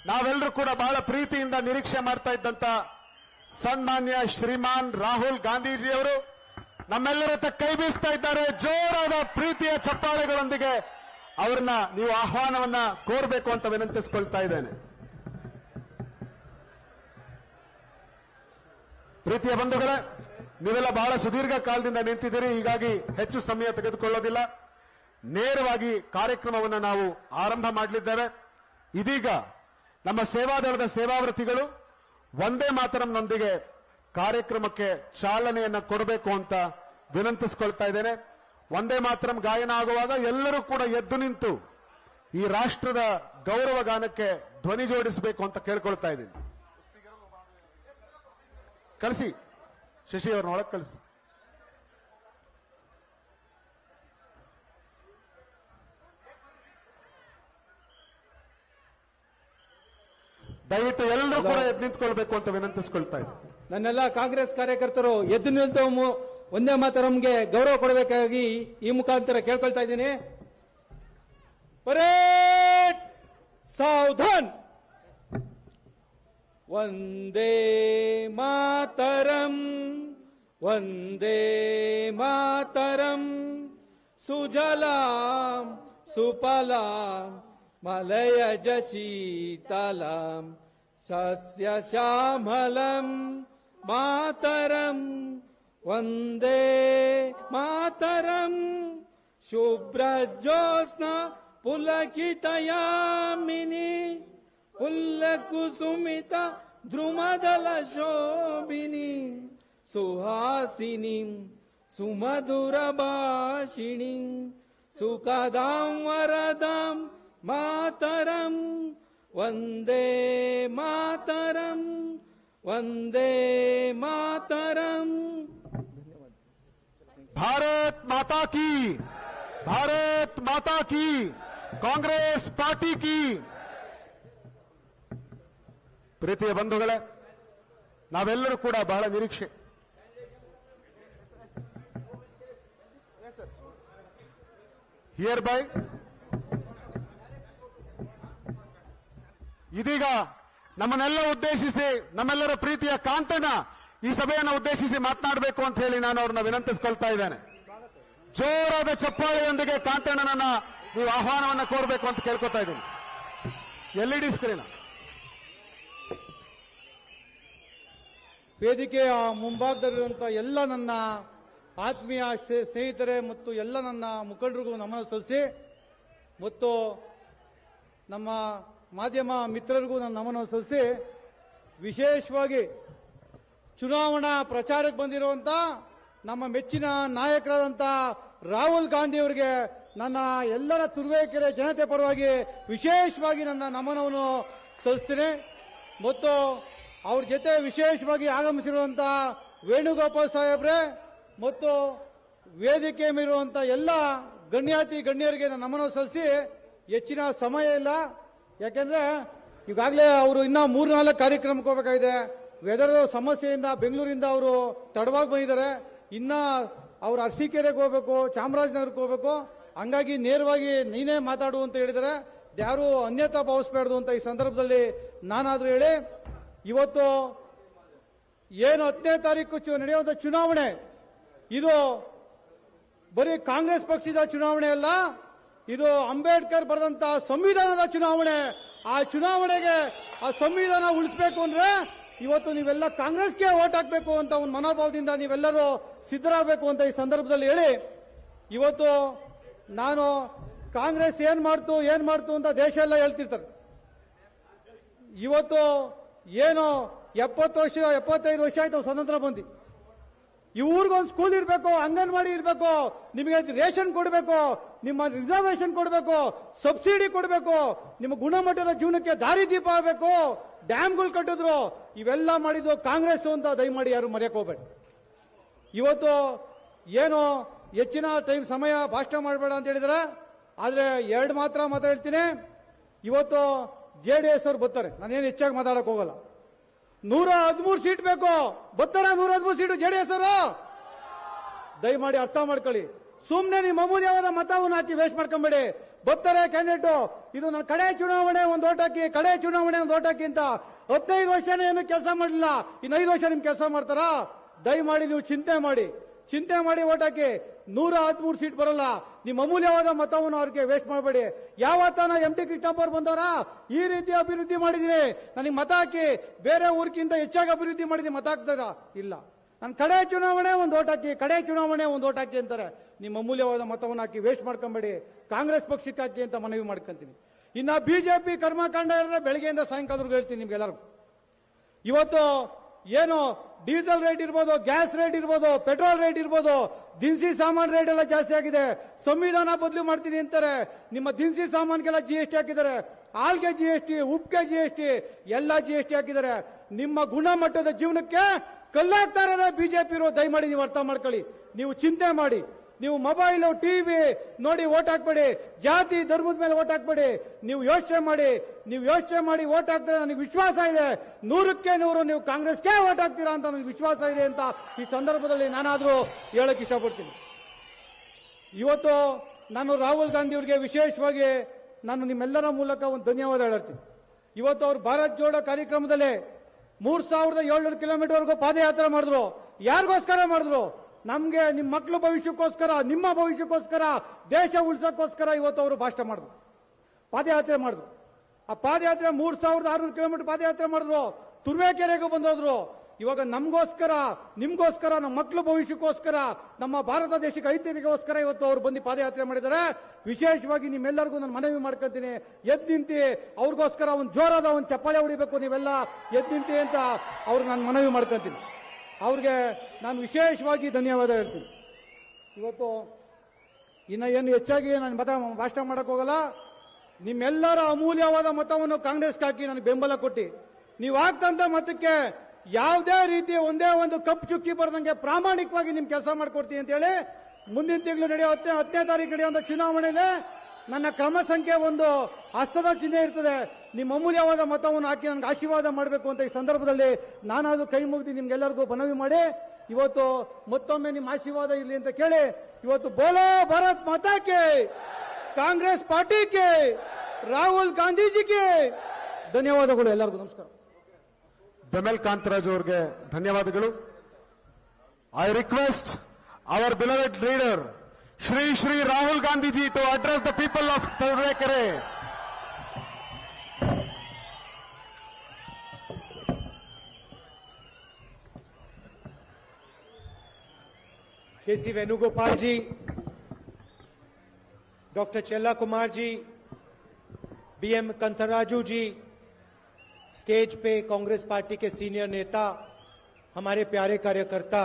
ನಾವೆಲ್ಲರೂ ಕೂಡ ಬಹಳ ಪ್ರೀತಿಯಿಂದ ನಿರೀಕ್ಷೆ ಮಾಡ್ತಾ ಇದ್ದಂತ ಸನ್ಮಾನ್ಯ ಶ್ರೀಮಾನ್ ರಾಹುಲ್ ಗಾಂಧೀಜಿಯವರು ನಮ್ಮೆಲ್ಲರ ಹತ್ರ ಕೈ ಬೀಸ್ತಾ ಇದ್ದಾರೆ. ಜೋರಾದ ಪ್ರೀತಿಯ ಚಪ್ಪಾಳೆಗಳೊಂದಿಗೆ ಅವರನ್ನ ನೀವು ಆಹ್ವಾನವನ್ನ ಕೋರಬೇಕು ಅಂತ ವಿನಂತಿಸಿಕೊಳ್ತಾ ಇದ್ದೇನೆ. ಪ್ರೀತಿಯ ಬಂಧುಗಳೇ, ನೀವೆಲ್ಲ ಬಹಳ ಸುದೀರ್ಘ ಕಾಲದಿಂದ ನಿಂತಿದ್ದೀರಿ, ಹೀಗಾಗಿ ಹೆಚ್ಚು ಸಮಯ ತೆಗೆದುಕೊಳ್ಳೋದಿಲ್ಲ. ನೇರವಾಗಿ ಕಾರ್ಯಕ್ರಮವನ್ನು ನಾವು ಆರಂಭ ಮಾಡಲಿದ್ದೇವೆ. ಇದೀಗ ನಮ್ಮ ಸೇವಾದಳದ ಸೇವಾವ್ರತಿಗಳು ವಂದೇ ಮಾತರಂನೊಂದಿಗೆ ಕಾರ್ಯಕ್ರಮಕ್ಕೆ ಚಾಲನೆಯನ್ನ ಕೊಡಬೇಕು ಅಂತ ವಿನಂತಿಸಿಕೊಳ್ತಾ ಇದ್ದೇನೆ. ವಂದೇ ಮಾತರಂ ಗಾಯನ ಆಗುವಾಗ ಎಲ್ಲರೂ ಕೂಡ ಎದ್ದು ನಿಂತು ಈ ರಾಷ್ಟ್ರದ ಗೌರವ ಗಾನಕ್ಕೆ ಧ್ವನಿ ಜೋಡಿಸಬೇಕು ಅಂತ ಕೇಳ್ಕೊಳ್ತಾ ಇದ್ದೀನಿ. ಕಳಿಸಿ, ಶಶಿ ಅವ್ರನ್ನ ಒಳಗೆ ಕಳಿಸಿ. ದಯವಿಟ್ಟು ಎಲ್ಲರೂ ಕೂಡ ಎದ್ದು ನಿಂತ್ಕೊಳ್ಬೇಕು ಅಂತ ವಿನಂತಿಸಿಕೊಳ್ತಾ ಇದ್ದೀನಿ. ನನ್ನೆಲ್ಲ ಕಾಂಗ್ರೆಸ್ ಕಾರ್ಯಕರ್ತರು ಎದ್ದು ನಿಂತು ಒಂದೇ ಮಾತರಂಗೆ ಗೌರವ ಕೊಡಬೇಕಾಗಿ ಈ ಮುಖಾಂತರ ಕೇಳ್ಕೊಳ್ತಾ ಇದ್ದೀನಿ. ಪರೇಡ್ ಸಾವಧಾನ್. ವಂದೇ ಮಾತರಂ, ವಂದೇ ಮಾತರಂ, ಸುಜಲಾಂ ಸುಫಲಾಂ ಮಲಯಜ ಶೀತಲಾಂ ಸಸ್ಯ ಶ್ಯಾಮಲಂ ಮಾತರಂ, ವಂದೇ ಮಾತರಂ. ಶುಭ್ರಜ್ಯೋತ್ಸ್ನ ಪುಲಕಿತಯಾಮಿನಿ ಪುಲ್ಲಕುಸುಮಿತ ಧ್ರುಮದಲ ಶೋಭಿನಿ ಸುಹಾಸಿನಿ ಸುಮಧುರ ಭಾಷಿಣಿ ಸುಖದಾಂ ವರದಾಂ ಮಾತರಂ, ವಂದೇ ಮಾತರಂ, ವಂದೇ ಮಾತರಂ. भारत माता की, भारत माता की, कांग्रेस पार्टी की. ಪ್ರೀತಿಯ ಬಂಧುಗಳೇ, ನಾವೆಲ್ಲರೂ ಕೂಡ ಬಹಳ ನಿರೀಕ್ಷೆ ಹಿಯರ್ ಬೈ ಇದೀಗ ನಮ್ಮನ್ನೆಲ್ಲ ಉದ್ದೇಶಿಸಿ ನಮ್ಮೆಲ್ಲರ ಪ್ರೀತಿಯ ಕಾಂತಣ್ಣ ಈ ಸಭೆಯನ್ನು ಉದ್ದೇಶಿಸಿ ಮಾತನಾಡಬೇಕು ಅಂತ ಹೇಳಿ ನಾನು ಅವ್ರನ್ನ ವಿನಂತಿಸಿಕೊಳ್ತಾ ಇದ್ದೇನೆ. ಜೋರಾದ ಚಪ್ಪಾಳೆಯೊಂದಿಗೆ ಕಾಂತಣ್ಣನನ್ನ ನೀವು ಆಹ್ವಾನವನ್ನ ಕೋರಬೇಕು ಅಂತ ಕೇಳ್ಕೊತಾ ಇದ್ದೀನಿ. LED screen. ವೇದಿಕೆಯ ಮುಂಭಾಗದಲ್ಲಿರುವಂತಹ ಎಲ್ಲ ನನ್ನ ಆತ್ಮೀಯ ಸ್ನೇಹಿತರೆ ಮತ್ತು ಎಲ್ಲ ನನ್ನ ಮುಖಂಡರಿಗೂ ನಮನ ಸಲ್ಲಿಸಿ ಮತ್ತು ನಮ್ಮ ಮಾಧ್ಯಮ ಮಿತ್ರರಿಗೂ ನನ್ನ ನಮನ ಸಲ್ಲಿಸಿ, ವಿಶೇಷವಾಗಿ ಚುನಾವಣಾ ಪ್ರಚಾರಕ್ಕೆ ಬಂದಿರುವಂತ ನಮ್ಮ ಮೆಚ್ಚಿನ ನಾಯಕರಾದಂಥ ರಾಹುಲ್ ಗಾಂಧಿ ಅವರಿಗೆ ನನ್ನ ಎಲ್ಲರ ತುರುವೇಕೆರೆ ಜನತೆ ಪರವಾಗಿ ವಿಶೇಷವಾಗಿ ನನ್ನ ನಮನವನ್ನು ಸಲ್ಲಿಸ್ತೇನೆ. ಮತ್ತು ಅವ್ರ ಜೊತೆ ವಿಶೇಷವಾಗಿ ಆಗಮಿಸಿರುವಂಥ ವೇಣುಗೋಪಾಲ್ ಸಾಹೇಬ್ರೆ ಮತ್ತು ವೇದಿಕೆ ಮೇಲಿರುವಂಥ ಎಲ್ಲ ಗಣ್ಯಾತಿ ಗಣ್ಯರಿಗೆ ನಾನು ನಮನ ಸಲ್ಲಿಸಿ, ಹೆಚ್ಚಿನ ಸಮಯ ಇಲ್ಲ, ಯಾಕೆಂದ್ರೆ ಈಗಾಗಲೇ ಅವರು ಇನ್ನೂ 3-4 ಕಾರ್ಯಕ್ರಮಕ್ಕೆ ಹೋಗಬೇಕಾಗಿದೆ. ವೆದರ್ ಸಮಸ್ಯೆಯಿಂದ ಬೆಂಗಳೂರಿಂದ ಅವರು ತಡವಾಗಿ ಬಂದಿದ್ದಾರೆ. ಇನ್ನ ಅವರು ಅರಸೀಕೆರೆಗೆ ಹೋಗಬೇಕು, ಚಾಮರಾಜನಗರಕ್ಕೆ ಹೋಗಬೇಕು. ಹಂಗಾಗಿ ನೇರವಾಗಿ ನೀನೇ ಮಾತಾಡು ಅಂತ ಹೇಳಿದರೆ ಯಾರು ಅನ್ಯತಾ ಭಾವಿಸಬಾರ್ದು ಅಂತ ಈ ಸಂದರ್ಭದಲ್ಲಿ ನಾನಾದ್ರೂ ಹೇಳಿ, ಇವತ್ತು ಏನು 10ನೇ ತಾರೀಕು ನಡೆಯುವಂತ ಚುನಾವಣೆ, ಇದು ಬರೀ ಕಾಂಗ್ರೆಸ್ ಪಕ್ಷದ ಚುನಾವಣೆ ಅಲ್ಲ, ಇದು ಅಂಬೇಡ್ಕರ್ ಬರೆದಂತ ಸಂವಿಧಾನದ ಚುನಾವಣೆ. ಆ ಚುನಾವಣೆಗೆ ಆ ಸಂವಿಧಾನ ಉಳಿಸಬೇಕು ಅಂದ್ರೆ ಇವತ್ತು ನೀವೆಲ್ಲ ಕಾಂಗ್ರೆಸ್ಗೆ ವೋಟ್ ಹಾಕಬೇಕು ಅಂತ ಒಂದು ಮನೋಭಾವದಿಂದ ನೀವೆಲ್ಲರೂ ಸಿದ್ಧರಾಗಬೇಕು ಅಂತ ಈ ಸಂದರ್ಭದಲ್ಲಿ ಹೇಳಿ, ಇವತ್ತು ನಾನು ಕಾಂಗ್ರೆಸ್ ಏನ್ ಮಾಡ್ತು ಅಂತ ದೇಶ ಎಲ್ಲ ಹೇಳ್ತಿರ್ತಾರೆ. ಇವತ್ತು ಏನು 75 ವರ್ಷ ಆಯ್ತು ಸ್ವತಂತ್ರ ಬಂದು. ಈ ಊರಿಗೊಂದು ಸ್ಕೂಲ್ ಇರಬೇಕು, ಅಂಗನವಾಡಿ ಇರಬೇಕು, ನಿಮಗೆ ರೇಷನ್ ಕೊಡಬೇಕು, ನಿಮ್ಮ ರಿಸರ್ವೇಶನ್ ಕೊಡಬೇಕು, ಸಬ್ಸಿಡಿ ಕೊಡಬೇಕು, ನಿಮ್ಮ ಗುಣಮಟ್ಟದ ಜೀವನಕ್ಕೆ ದಾರಿದೀಪ ಆಗಬೇಕು, ಡ್ಯಾಮ್ಗಳು ಕಟ್ಟಿದ್ರು. ಇವೆಲ್ಲ ಮಾಡಿದ್ದು ಕಾಂಗ್ರೆಸ್ ಅಂತ ದಯಮಾಡಿ ಯಾರು ಮರೆಯಕ್ಕೆ ಹೋಗ್ಬೇಡಿ. ಇವತ್ತು ಏನು ಹೆಚ್ಚಿನ ಸಮಯ ಭಾಷಣ ಮಾಡಬೇಡ ಅಂತ ಹೇಳಿದ್ರೆ, ಆದ್ರೆ 2 ಮಾತ್ರ ಮಾತಾಡ್ತೀನಿ. ಇವತ್ತು JDS ಅವ್ರು ಬರ್ತಾರೆ, ನಾನೇನು ಹೆಚ್ಚಾಗಿ ಮಾತಾಡಕ್ ಹೋಗಲ್ಲ. 113 ಸೀಟ್ ಬೇಕು, ಬರ್ತಾರ 113 ಸೀಟು JDS ಅವರು. ದಯಮಾಡಿ ಅರ್ಥ ಮಾಡ್ಕೊಳ್ಳಿ. ಸುಮ್ಮನೆ ನೀವು ಮಮೂಲ್ಯವಾದ ಮತವನ್ನು ಹಾಕಿ ವೇಸ್ಟ್ ಮಾಡ್ಕೊಂಬೇಡಿ. ಬರ್ತಾರೆ ಕ್ಯಾಂಡಿಡೇಟ್, ಇದು ನನ್ನ ಕಡೆ ಚುನಾವಣೆ ಒಂದು ಓಟ್ ಹಾಕಿ, ಕಡೆ ಚುನಾವಣೆ ಒಂದು ಓಟ್ ಹಾಕಿ ಅಂತ 15 ವರ್ಷನೇ ಏನು ಕೆಲಸ ಮಾಡಲಿಲ್ಲ, ಇನ್ನು 5 ವರ್ಷ ನಿಮ್ ಕೆಲಸ ಮಾಡ್ತಾರಾ? ದಯಮಾಡಿ ನೀವು ಚಿಂತೆ ಮಾಡಿ ಓಟ್ ಹಾಕಿ. 113 ಸೀಟ್ ಬರಲ್ಲ. ನಿಮ್ಮ ಅಮೂಲ್ಯವಾದ ಮತವನ್ನು ಅವ್ರಿಗೆ ವೇಸ್ಟ್ ಮಾಡಬೇಡಿ. ಯಾವತ್ತಾನ MT ಕೃಷ್ಣಪ್ಪ ಅವ್ರು ಬಂದವರ ಈ ರೀತಿ ಅಭಿವೃದ್ಧಿ ಮಾಡಿದೀನಿ, ನನಗೆ ಮತ ಹಾಕಿ, ಬೇರೆ ಊರಿಗಿಂತ ಹೆಚ್ಚಾಗಿ ಅಭಿವೃದ್ಧಿ ಮಾಡಿದೀನಿ, ಮತ ಹಾಕ್ತಾರ? ಇಲ್ಲ. ನಾನು ಕಡೆ ಚುನಾವಣೆ ಒಂದು ಓಟ್ ಹಾಕಿ, ಕಡೆ ಚುನಾವಣೆ ಒಂದು ಓಟ್ ಹಾಕಿ ಅಂತಾರೆ. ನಿಮ್ಮ ಅಮೂಲ್ಯವಾದ ಮತವನ್ನು ಹಾಕಿ ವೇಸ್ಟ್ ಮಾಡ್ಕೊಂಬೇಡಿ, ಕಾಂಗ್ರೆಸ್ ಪಕ್ಷಕ್ಕೆ ಹಾಕಿ ಅಂತ ಮನವಿ ಮಾಡ್ಕೊಂತೀನಿ. ಇನ್ನ ಬಿಜೆಪಿ ಕರ್ಮಕಾಂಡ ಹೇಳಿದ್ರೆ ಬೆಳಗ್ಗೆಯಿಂದ ಸಾಯಂಕಾಲವರೆಗೂ ಹೇಳ್ತೀನಿ ನಿಮ್ಗೆಲ್ಲರಿಗೂ. ಇವತ್ತು ಏನು ಡೀಸೆಲ್ ರೇಟ್ ಇರ್ಬೋದು, ಗ್ಯಾಸ್ ರೇಟ್ ಇರ್ಬೋದು, ಪೆಟ್ರೋಲ್ ರೇಟ್ ಇರ್ಬೋದು, ದಿನಸಿ ಸಾಮಾನು ರೇಟ್ ಎಲ್ಲ ಜಾಸ್ತಿ ಆಗಿದೆ. ಸಂವಿಧಾನ ಬದಲು ಮಾಡ್ತೀನಿ ಅಂತಾರೆ. ನಿಮ್ಮ ದಿನಸಿ ಸಾಮಾನಿಗೆಲ್ಲ GST ಹಾಕಿದ್ದಾರೆ, ಹಾಲ್ಗೆ GST, ಉಪ್ಪಿಗೆ GST, ಎಲ್ಲ GST ಹಾಕಿದ್ದಾರೆ. ನಿಮ್ಮ ಗುಣಮಟ್ಟದ ಜೀವನಕ್ಕೆ ಕಲ್ಲಾಗ್ತಾ ಇರೋದೇ ಬಿಜೆಪಿ ಇರೋ. ದಯಮಾಡಿ ನೀವು ಅರ್ಥ ಮಾಡ್ಕೊಳ್ಳಿ. ನೀವು ಚಿಂತೆ ಮಾಡಿ, ನೀವು ಮೊಬೈಲು ಟಿವಿ ನೋಡಿ ಓಟ್ ಹಾಕ್ಬೇಡಿ, ಜಾತಿ ಧರ್ಮದ ಮೇಲೆ ಓಟ್ ಹಾಕ್ಬೇಡಿ. ನೀವು ಯೋಚನೆ ಮಾಡಿ ಓಟ್ ಹಾಕ್ತಾರೆ. ನನಗೆ ವಿಶ್ವಾಸ ಇದೆ 100ಕ್ಕೆ 100 ನೀವು ಕಾಂಗ್ರೆಸ್ಗೆ ಓಟ್ ಹಾಕ್ತೀರಾ ಅಂತ ನನಗೆ ವಿಶ್ವಾಸ ಇದೆ ಅಂತ ಈ ಸಂದರ್ಭದಲ್ಲಿ ನಾನಾದ್ರೂ ಹೇಳಕ್ ಇಷ್ಟಪಡ್ತೀನಿ. ಇವತ್ತು ನಾನು ರಾಹುಲ್ ಗಾಂಧಿ ಅವರಿಗೆ ವಿಶೇಷವಾಗಿ ನಾನು ನಿಮ್ಮೆಲ್ಲರ ಮೂಲಕ ಒಂದು ಧನ್ಯವಾದ ಹೇಳ್ತೀನಿ. ಇವತ್ತು ಅವರು ಭಾರತ್ ಜೋಡೋ ಕಾರ್ಯಕ್ರಮದಲ್ಲಿ 3700 ಕಿಲೋಮೀಟರ್ವರೆಗೂ ಪಾದಯಾತ್ರೆ ಮಾಡಿದ್ರು. ಯಾರಿಗೋಸ್ಕರ ಮಾಡಿದ್ರು? ನಮ್ಗೆ ನಿಮ್ಮ ಮಕ್ಕಳ ಭವಿಷ್ಯಕ್ಕೋಸ್ಕರ, ನಿಮ್ಮ ಭವಿಷ್ಯಕ್ಕೋಸ್ಕರ, ದೇಶ ಉಳಿಸೋಕ್ಕೋಸ್ಕರ ಇವತ್ತು ಅವರು ಭಾಷಣ ಮಾಡಿದ್ರು, ಪಾದಯಾತ್ರೆ ಮಾಡಿದ್ರು. ಆ ಪಾದಯಾತ್ರೆ 3600 ಕಿಲೋಮೀಟರ್ ಪಾದಯಾತ್ರೆ ಮಾಡಿದ್ರು. ತುರುವೇಕೆರೆಗೂ ಬಂದೋದ್ರು. ಇವಾಗ ನಮಗೋಸ್ಕರ, ನಿಮ್ಗೋಸ್ಕರ, ನಮ್ಮ ಮಕ್ಕಳ ಭವಿಷ್ಯಕ್ಕೋಸ್ಕರ, ನಮ್ಮ ಭಾರತ ದೇಶಕ್ಕೆ ಐತಿಹ್ಯಕ್ಕೋಸ್ಕರ ಇವತ್ತು ಅವರು ಬಂದು ಪಾದಯಾತ್ರೆ ಮಾಡಿದ್ದಾರೆ. ವಿಶೇಷವಾಗಿ ನಿಮ್ಮೆಲ್ಲರಿಗೂ ನಾನು ಮನವಿ ಮಾಡ್ಕೊಂತೀನಿ, ಎದ್ದು ನಿಂತಿ ಅವ್ರಿಗೋಸ್ಕರ ಒಂದು ಜೋರಾದ ಒಂದು ಚಪ್ಪಾಳೆ ಹೊಡಿಬೇಕು. ನೀವೆಲ್ಲ ಎದ್ದು ನಿಂತಿ ಅಂತ ಅವ್ರಿಗೆ ನಾನು ಮನವಿ ಮಾಡ್ಕೊಂತೀನಿ. ಅವ್ರಿಗೆ ನಾನು ವಿಶೇಷವಾಗಿ ಧನ್ಯವಾದ ಹೇಳ್ತೀನಿ. ಇವತ್ತು ಇನ್ನು ಏನು ಹೆಚ್ಚಾಗಿ ನಾನು ಭಾಷಣ ಮಾಡಕ್ ಹೋಗಲ್ಲ. ನಿಮ್ಮೆಲ್ಲರ ಅಮೂಲ್ಯವಾದ ಮತವನ್ನು ಕಾಂಗ್ರೆಸ್ಗೆ ಹಾಕಿ ನನಗೆ ಬೆಂಬಲ ಕೊಟ್ಟು, ನೀವು ಹಾಕ್ತಂತ ಮತಕ್ಕೆ ಯಾವುದೇ ರೀತಿ ಒಂದೇ ಒಂದು ಕಪ್ ಚುಕ್ಕಿ ಬರದಂಗೆ ಪ್ರಾಮಾಣಿಕವಾಗಿ ನಿಮ್ ಕೆಲಸ ಮಾಡ್ಕೊಡ್ತೀನಿ ಅಂತ ಹೇಳಿ ಮುಂದಿನ ತಿಂಗಳು ನಡೆಯೋ 10ನೇ ತಾರೀಕು ನಡೆಯುವಂತ ಚುನಾವಣೆಯಲ್ಲಿ ನನ್ನ ಕ್ರಮ ಸಂಖ್ಯೆ 1 ಹಸ್ತದ ಚಿಹ್ನೆ ಇರ್ತದೆ. ನಿಮ್ಮ ಅಮೂಲ್ಯವಾದ ಮತವನ್ನು ಹಾಕಿ ನನಗೆ ಆಶೀರ್ವಾದ ಮಾಡಬೇಕು ಅಂತ ಈ ಸಂದರ್ಭದಲ್ಲಿ ನಾನಾದ್ರೂ ಕೈ ಮುಗಿದು ನಿಮ್ಗೆಲ್ಲರಿಗೂ ಮನವಿ ಮಾಡಿ ಇವತ್ತು ಮತ್ತೊಮ್ಮೆ ನಿಮ್ಮ ಆಶೀರ್ವಾದ ಇರಲಿ ಅಂತ ಕೇಳಿ ಇವತ್ತು ಬೋಲೋ ಭಾರತ್ ಮಾತಾಕ್ಕೆ, ಕಾಂಗ್ರೆಸ್ ಪಾರ್ಟಿಗೆ, ರಾಹುಲ್ ಗಾಂಧೀಜಿಗೆ ಧನ್ಯವಾದಗಳು. ಎಲ್ಲರಿಗೂ ನಮಸ್ಕಾರ. ಬೆಮೆಲ್ ಕಾಂತರಾಜ್ ಅವರಿಗೆ ಧನ್ಯವಾದಗಳು. I request our beloved leader Shri Rahul Gandhiji to address the people of Turuvekere. KC Venugopal ji, doctor Chella Kumar ji, BM Kantharaju ji, stage पे कांग्रेस पार्टी के सीनियर नेता, हमारे प्यारे कार्यकर्ता,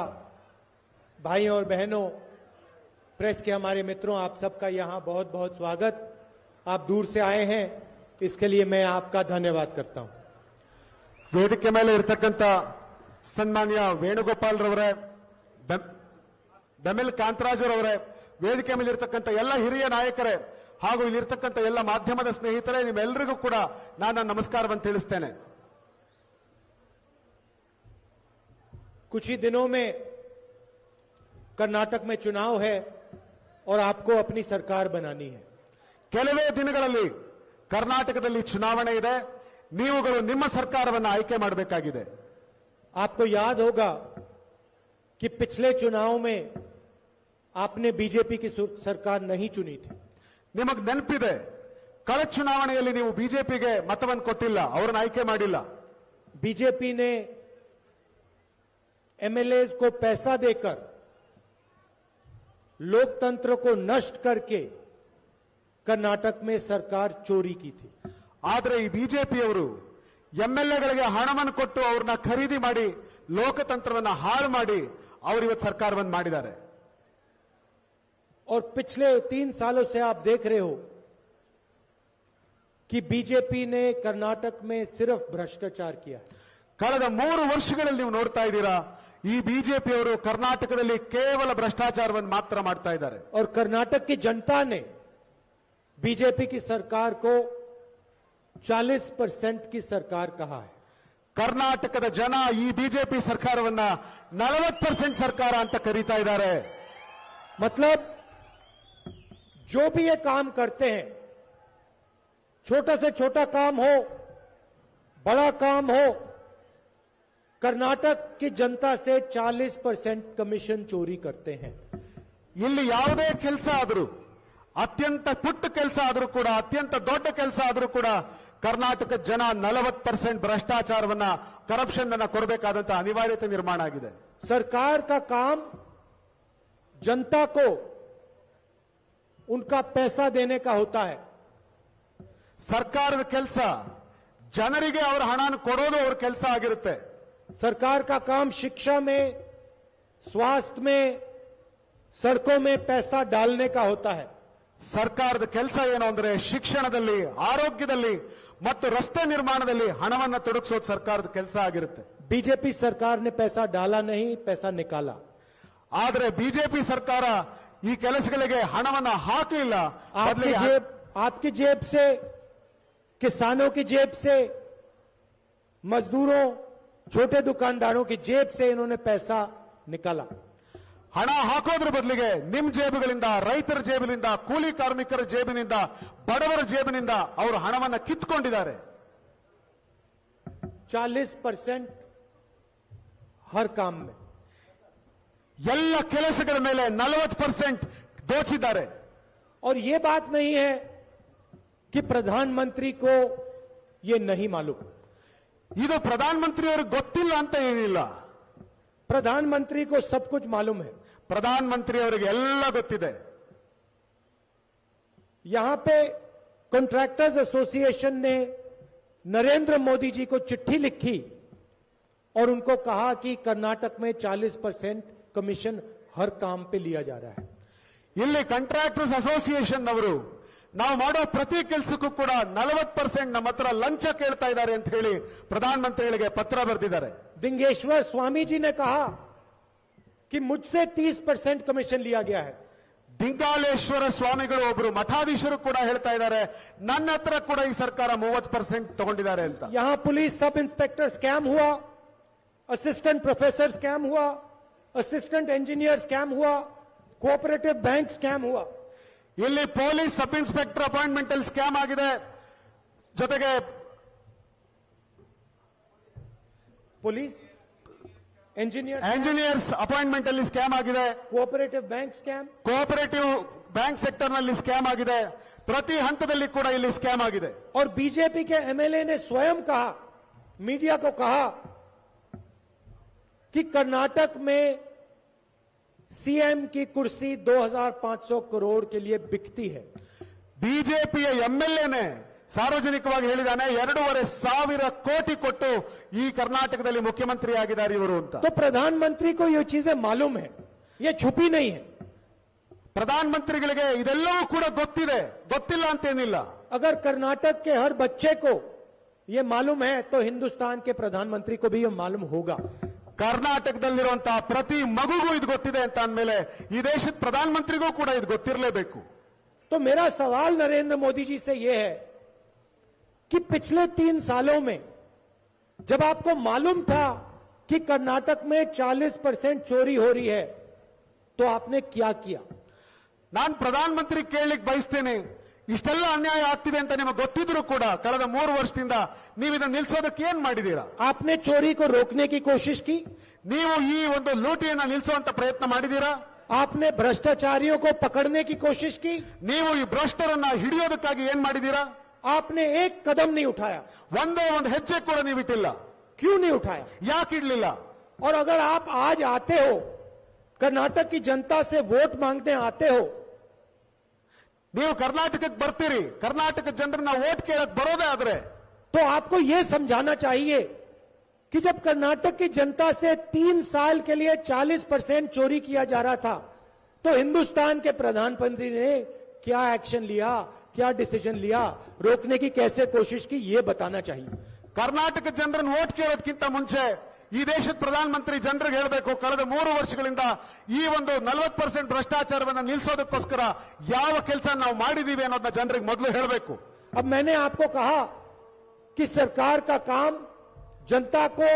भाइयों और बहनों, प्रेस के हमारे मित्रों, आप सबका यहां बहुत बहुत स्वागत। आप दूर से आए हैं, इसके लिए मैं आपका धन्यवाद करता हूं। ವೇದಿಕೆ ಮೇಲೆ ಇರತಕ್ಕಂತ ಸನ್ಮಾನ್ಯ ವೇಣುಗೋಪಾಲ್ ರವರೇ, ಬೆಮೆಲ್ ಕಾಂತರಾಜ್ ರವರೇ, ವೇದಿಕೆ ಮೇಲೆ ಇರತಕ್ಕಂತ ಎಲ್ಲ ಹಿರಿಯ ನಾಯಕರೇ ಹಾಗೂ ಇಲ್ಲಿರ್ತಕ್ಕಂಥ ಎಲ್ಲ ಮಾಧ್ಯಮದ ಸ್ನೇಹಿತರೇ, ನಿಮ್ಮೆಲ್ಲರಿಗೂ ಕೂಡ ನಾನು ನಮಸ್ಕಾರವನ್ನು ತಿಳಿಸ್ತೇನೆ. कुछ ही दिनों में कर्नाटक में चुनाव है और आपको अपनी सरकार बनानी है। ಕೆಲವೇ ದಿನಗಳಲ್ಲಿ ಕರ್ನಾಟಕದಲ್ಲಿ ಚುನಾವಣೆ ಇದೆ. ನೀವುಗಳು ನಿಮ್ಮ ಸರ್ಕಾರವನ್ನು ಆಯ್ಕೆ ಮಾಡಬೇಕಾಗಿದೆ. आपको याद होगा कि पिछले चुनाव में आपने बीजेपी की सरकार नहीं चुनी थी। ನಿಮಗೆ ನೆನಪಿದೆ, ಕಳೆದ ಚುನಾವಣೆಯಲ್ಲಿ ನೀವು ಬಿಜೆಪಿಗೆ ಮತವನ್ನು ಕೊಟ್ಟಿಲ್ಲ, ಅವರನ್ನು ಆಯ್ಕೆ ಮಾಡಿಲ್ಲ. बीजेपी ने एमएलएज को पैसा देकर लोकतंत्र को नष्ट करके कर्नाटक में सरकार चोरी की थी। ಆದರೆ ಈ ಬಿಜೆಪಿಯವರು ಎಂಎಲ್ಎಗಳಿಗೆ ಹಣವನ್ನು ಕೊಟ್ಟು ಅವ್ರನ್ನ ಖರೀದಿ ಮಾಡಿ ಲೋಕತಂತ್ರವನ್ನು ಹಾಳು ಮಾಡಿ ಅವರು ಇವತ್ತು ಸರ್ಕಾರವನ್ನು ಮಾಡಿದ್ದಾರೆ. और पिछले 3 सालों से आप देख रहे हो कि बीजेपी ने कर्नाटक में सिर्फ भ्रष्टाचार किया है। ಕಳೆದ 3 ವರ್ಷಗಳಲ್ಲಿ ನೀವು ನೋಡ್ತಾ ಇದ್ದೀರಾ, ಈ ಬಿಜೆಪಿಯವರು ಕರ್ನಾಟಕದಲ್ಲಿ ಕೇವಲ ಭ್ರಷ್ಟಾಚಾರವನ್ನು ಮಾತ್ರ ಮಾಡ್ತಾ ಇದ್ದಾರೆ. और कर्नाटक की जनता ने बीजेपी की सरकार को 40% की सरकार कहा है। ಕರ್ನಾಟಕದ ಜನ ಈ ಬಿಜೆಪಿ ಸರ್ಕಾರವನ್ನ 40% ಸರ್ಕಾರ ಅಂತ ಕರೀತಾ ಇದ್ದಾರೆ. मतलब जो भी ये काम करते हैं छोटा से छोटा काम हो, बड़ा काम हो, कर्नाटक की जनता से 40% कमीशन चोरी करते हैं। ಇಲ್ಲಿ ಯಾವುದೇ ಕೆಲಸ ಆದರೂ, ಅತ್ಯಂತ ಪುಟ್ಟ ಕೆಲಸ ಆದರೂ ಕೂಡ, ಅತ್ಯಂತ ದೊಡ್ಡ ಕೆಲಸ ಆದರೂ ಕೂಡ ಕರ್ನಾಟಕ ಜನ 40% ಭ್ರಷ್ಟಾಚಾರವನ್ನ, ಕರಪ್ಷನ್ ಅನ್ನ ಕೊಡಬೇಕಾದಂತ ಅನಿವಾರ್ಯತೆ ನಿರ್ಮಾಣ ಆಗಿದೆ. सरकार का काम जनता को उनका पैसा देने का होता है। ಸರ್ಕಾರದ ಕೆಲಸ ಜನರಿಗೆ ಅವರ ಹಣನ ಕೊಡೋದು ಅವ್ರ ಕೆಲಸ ಆಗಿರುತ್ತೆ. सरकार का काम शिक्षा में, स्वास्थ्य में, सड़कों में पैसा डालने का होता है। ಸರ್ಕಾರದ ಕೆಲಸ ಏನು ಅಂದ್ರೆ ಶಿಕ್ಷಣದಲ್ಲಿ, ಆರೋಗ್ಯದಲ್ಲಿ ಮತ್ತು ರಸ್ತೆ ನಿರ್ಮಾಣದಲ್ಲಿ ಹಣವನ್ನ ತೊಡಗಿಸೋದು ಸರ್ಕಾರದ ಕೆಲಸ ಆಗಿರುತ್ತೆ. बीजेपी सरकार ने पैसा डाला नहीं, पैसा निकाला। ಆದರೆ ಬಿಜೆಪಿ ಸರ್ಕಾರ ಈ ಕೆಲಸಗಳಿಗೆ ಹಣವನ್ನ ಹಾಕಲಿಲ್ಲ. आपकी जेब से, किसानों की जेब से, मजदूरों, छोटे दुकानदारों की जेब से इन्होंने पैसा निकाला। ಹಣ ಹಾಕೋದ್ರ ಬದಲಿಗೆ ನಿಮ್ ಜೇಬುಗಳಿಂದ, ರೈತರ ಜೇಬಿನಿಂದ, ಕೂಲಿ ಕಾರ್ಮಿಕರ ಜೇಬಿನಿಂದ, ಬಡವರ ಜೇಬಿನಿಂದ ಅವರು ಹಣವನ್ನ ಕಿತ್ಕೊಂಡಿದ್ದಾರೆ. 40% हर काम में, ಎಲ್ಲ ಕೆಲಸಗಳ ಮೇಲೆ 40% ದೋಚಿದ್ದಾರೆ. और ये बात नहीं है कि प्रधानमंत्री को ये नहीं मालूम। ಇದು ಪ್ರಧಾನಮಂತ್ರಿಯವರಿಗೆ ಗೊತ್ತಿಲ್ಲ ಅಂತ ಏನಿಲ್ಲ. प्रधानमंत्री को सब कुछ मालूम है। ಪ್ರಧಾನಮಂತ್ರಿಯವರಿಗೆ ಎಲ್ಲ ಗೊತ್ತಿದೆ. यहां पे कॉन्ट्रैक्टर्स एसोसिएशन ने नरेंद्र मोदी जी को चिट्ठी लिखी और उनको कहा कि कर्नाटक में 40% कमीशन हर काम पे लिया जा रहा है। ಇಲ್ಲಿ ಕಾಂಟ್ರಾಕ್ಟರ್ಸ್ ಅಸೋಸಿಯೇಷನ್ ಅವರು ನಾವು ಮಾಡೋ ಪ್ರತಿ ಕೆಲಸಕ್ಕೂ ಕೂಡ 40% ನಮ್ಮ ಹತ್ರ ಲಂಚ ಕೇಳ್ತಾ ಇದ್ದಾರೆ ಅಂತ ಹೇಳಿ ಪ್ರಧಾನಮಂತ್ರಿಗಳಿಗೆ ಪತ್ರ ಬರೆದಿದ್ದಾರೆ. दिंगेश्वर स्वामी जी ने कहा कि मुझसे 30% कमीशन लिया गया है। ದಿಂಗಾಲೇಶ್ವರ ಸ್ವಾಮಿಗಳು ಒಬ್ಬರು ಮಠಾಧೀಶರು ಕೂಡ ಹೇಳ್ತಾ ಇದ್ದಾರೆ, ನನ್ನ ಹತ್ರ ಕೂಡ ಈ ಸರ್ಕಾರ 30% ತಗೊಂಡಿದ್ದಾರೆ ಅಂತ. यहां पुलिस सब इंस्पेक्टर स्कैम हुआ, असिस्टेंट प्रोफेसर स्कैम हुआ, असिस्टेंट इंजीनियर स्कैम हुआ, कोऑपरेटिव बैंक स्कैम हुआ। ಇಲ್ಲಿ ಪೊಲೀಸ್ ಸಬ್ ಇನ್ಸ್ಪೆಕ್ಟರ್ ಅಪಾಯಿಂಟ್ಮೆಂಟ್ ಅಲ್ಲಿ ಸ್ಕ್ಯಾಮ್ ಆಗಿದೆ, ಜೊತೆಗೆ पुलिस, ಎಂಜಿನಿಯರ್ಸ್ ಅಪಾಯಿಂಟ್ಮೆಂಟ್ ಅಲ್ಲಿ ಸ್ಕ್ಯಾಮ್ ಆಗಿದೆ, cooperative bank scam, cooperative bank sector ನಲ್ಲಿ ಸ್ಕ್ಯಾಮ್ ಆಗಿದೆ. ಪ್ರತಿ ಹಂತದಲ್ಲಿ ಕೂಡ ಇಲ್ಲಿ ಸ್ಕ್ಯಾಮ್ ಆಗಿದೆ. और बीजेपी के एमएलए ने स्वयं कहा, मीडिया को कहा कि कर्नाटक में सीएम की कुर्सी 2500 करोड़ के लिए बिकती है। ಬಿಜೆಪಿಯ ಎಂಎಲ್ಎನೇ ಸಾರ್ವಜನಿಕವಾಗಿ ಹೇಳಿದಾನೆ, 2,500 ಕೋಟಿ ಕೊಟ್ಟು ಈ ಕರ್ನಾಟಕದಲ್ಲಿ ಮುಖ್ಯಮಂತ್ರಿ ಆಗಿದ್ದಾರೆ ಇವರು ಅಂತ. तो प्रधानमंत्री को ये चीजें मालूम है, ये छुपी नहीं है। ಪ್ರಧಾನಮಂತ್ರಿಗಳಿಗೆ ಇದೆಲ್ಲವೂ ಕೂಡ ಗೊತ್ತಿದೆ, ಗೊತ್ತಿಲ್ಲ ಅಂತೇನಿಲ್ಲ. अगर कर्नाटक के हर बच्चे को ये मालूम है तो हिंदुस्तान के प्रधानमंत्री को भी ये मालूम होगा। ಕರ್ನಾಟಕದಲ್ಲಿರುವಂತಹ ಪ್ರತಿ ಮಗುಗೂ ಇದು ಗೊತ್ತಿದೆ ಅಂತ ಅಂದಮೇಲೆ ಈ ದೇಶದ ಪ್ರಧಾನಮಂತ್ರಿಗೂ ಕೂಡ ಇದು ಗೊತ್ತಿರಲೇಬೇಕು. तो मेरा सवाल नरेंद्र मोदी जी से यह है कि पिछले 3 सालों में जब आपको मालूम था कि कर्नाटक में 40% चोरी हो रही है तो आपने क्या किया? ನಾನು ಪ್ರಧಾನಮಂತ್ರಿ ಕೇಳಲಿಕ್ಕೆ ಬಯಸ್ತೇನೆ, ಇಷ್ಟೆಲ್ಲ ಅನ್ಯಾಯ ಆಗ್ತಿದೆ ಅಂತ ನಿಮಗೆ ಗೊತ್ತಿದ್ರು ಕೂಡ ಕಳೆದ 3 ವರ್ಷದಿಂದ ನೀವು ಇದನ್ನು ನಿಲ್ಲಿಸೋದಕ್ಕೆ ಏನ್ ಮಾಡಿದೀರಾ? आपने चोरी को रोकने की कोशिश की? ನೀವು ಈ ಒಂದು ಲೂಟಿಯನ್ನ ನಿಲ್ಲಿಸುವಂತ ಪ್ರಯತ್ನ ಮಾಡಿದೀರಾ? आपने भ्रष्टाचारियों को पकड़ने की कोशिश की? ನೀವು ಈ ಭ್ರಷ್ಟರನ್ನ ಹಿಡಿಯೋದಕ್ಕಾಗಿ ಏನ್ ಮಾಡಿದೀರಾ? आपने एक कदम नहीं उठाया। ಒಂದೇ ಒಂದು ಹೆಜ್ಜೆ ಕೂಡ ನೀವು ಇಟ್ಟಿಲ್ಲ. क्यों नहीं उठाया? ಯಾಕೆ ಇಡ್ಲಿಲ್ಲ? और अगर आप आज आते हो, कर्नाटक की जनता से वोट मांगने आते हो, ನೀವು ಕರ್ನಾಟಕಕ್ಕೆ ಬರ್ತೀರಿ, ಕರ್ನಾಟಕ ಜನರನ್ನ ವೋಟ್ ಕೇಳಕ್ ಬರೋದೇ ಆದ್ರೆ तो आपको यह समझाना चाहिए कि जब कर्नाटक की जनता से 3 साल के लिए 40% चोरी किया जा रहा था तो हिंदुस्तान के प्रधानमंत्री ने क्या एक्शन लिया, क्या डिसीजन लिया, रोकने की कैसे कोशिश की, यह बताना चाहिए। ಕರ್ನಾಟಕ ಜನರನ್ನು ವೋಟ್ ಕೇಳೋದಕ್ಕಿಂತ ಮುಂಚೆ ಈ ದೇಶದ ಪ್ರಧಾನಮಂತ್ರಿ ಜನರಿಗೆ ಹೇಳಬೇಕು, ಕಳೆದ 3 ವರ್ಷಗಳಿಂದ ಈ ಒಂದು 40% ಭ್ರಷ್ಟಾಚಾರವನ್ನು ನಿಲ್ಲಿಸೋದಕ್ಕೋಸ್ಕರ ಯಾವ ಕೆಲಸ ನಾವು ಮಾಡಿದೀವಿ ಅನ್ನೋದನ್ನ ಜನರಿಗೆ ಮೊದಲು ಹೇಳಬೇಕು. अब मैंने आपको कहा कि सरकार का काम जनता को